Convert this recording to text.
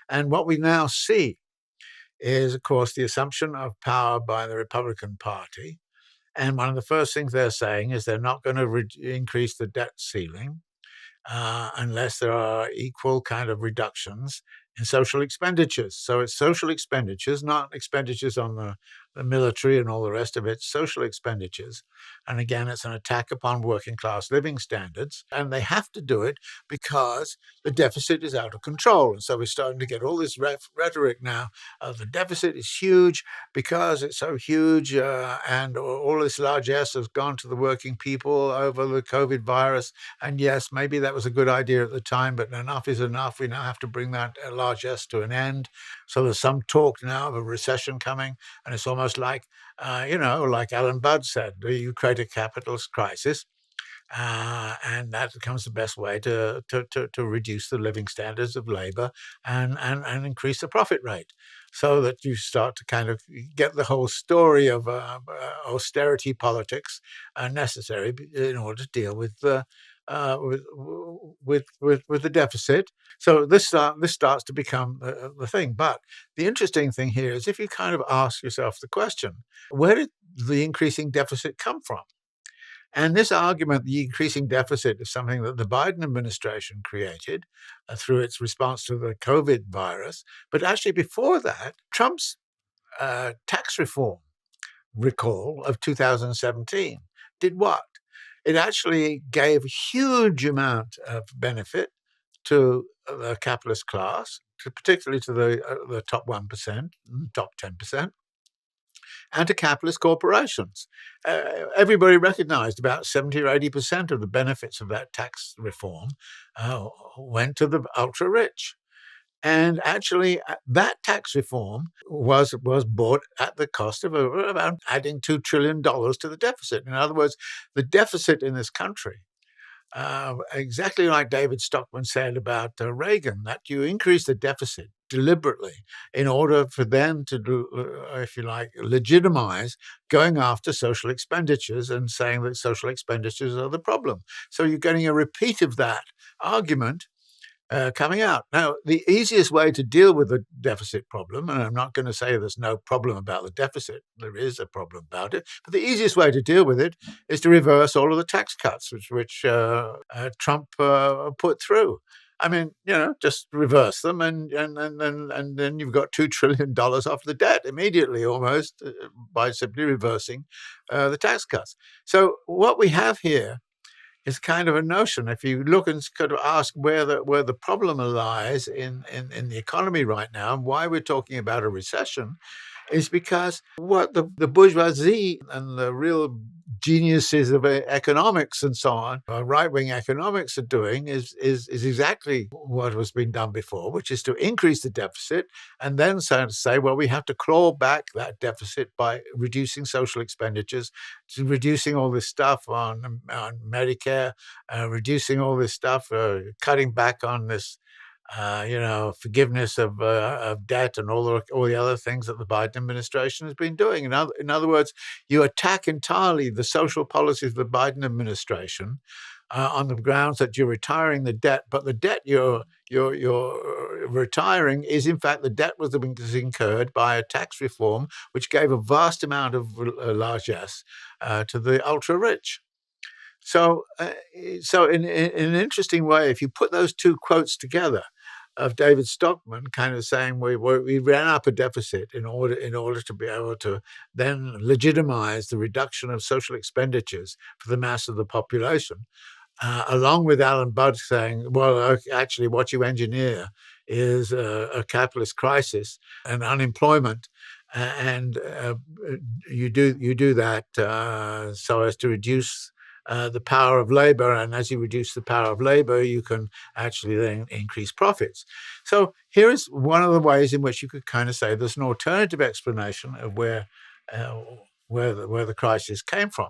And what we now see is, of course, the assumption of power by the Republican Party. And one of the first things they're saying is they're not going to increase the debt ceiling unless there are equal kind of reductions in social expenditures. So it's social expenditures, not expenditures on the military and all the rest of it, social expenditures. And again, it's an attack upon working class living standards. And they have to do it because the deficit is out of control. And so we're starting to get all this rhetoric now. The deficit is huge because it's so huge, and all this largesse has gone to the working people over the COVID virus. And yes, maybe that was a good idea at the time, but enough is enough. We now have to bring that largesse to an end. So there's some talk now of a recession coming, and it's almost like, like Alan Budd said, you create a capitalist crisis, and that becomes the best way to reduce the living standards of labor and increase the profit rate, so that you start to kind of get the whole story of austerity politics necessary in order to deal with the with the deficit. So this starts to become the thing. But the interesting thing here is if you kind of ask yourself the question, where did the increasing deficit come from? And this argument, the increasing deficit, is something that the Biden administration created through its response to the COVID virus. But actually before that, Trump's tax reform recall of 2017 did what? It actually gave a huge amount of benefit to the capitalist class, particularly to the top 1%, top 10%, and to capitalist corporations. Everybody recognized about 70 or 80% of the benefits of that tax reform went to the ultra-rich. And actually, that tax reform was bought at the cost of about adding $2 trillion to the deficit. In other words, the deficit in this country, exactly like David Stockman said about Reagan, that you increase the deficit deliberately in order for them to do, if you like, legitimize going after social expenditures and saying that social expenditures are the problem. So you're getting a repeat of that argument coming out. Now, the easiest way to deal with the deficit problem, and I'm not going to say there's no problem about the deficit, there is a problem about it, but the easiest way to deal with it is to reverse all of the tax cuts which Trump put through. I mean, just reverse them, and then you've got $2 trillion off the debt immediately, almost, by simply reversing the tax cuts. So what we have here is kind of a notion. If you look and kind of ask where the problem lies in the economy right now and why we're talking about a recession, is because what the bourgeoisie and the real geniuses of economics and so on, right-wing economics, are doing is exactly what was being done before, which is to increase the deficit and then say, well, we have to claw back that deficit by reducing social expenditures, reducing all this stuff on Medicare, reducing all this stuff, cutting back on this forgiveness of debt and all the other things that the Biden administration has been doing. In other words, you attack entirely the social policies of the Biden administration on the grounds that you're retiring the debt, but the debt you're retiring is, in fact, the debt was incurred by a tax reform which gave a vast amount of largesse to the ultra-rich. So in an interesting way, if you put those two quotes together of David Stockman kind of saying we ran up a deficit in order to be able to then legitimize the reduction of social expenditures for the mass of the population, along with Alan Budd saying, well, actually what you engineer is a capitalist crisis and unemployment, and you do that so as to reduce the power of labor, and as you reduce the power of labor, you can actually then increase profits. So here is one of the ways in which you could kind of say there's an alternative explanation of where the crisis came from.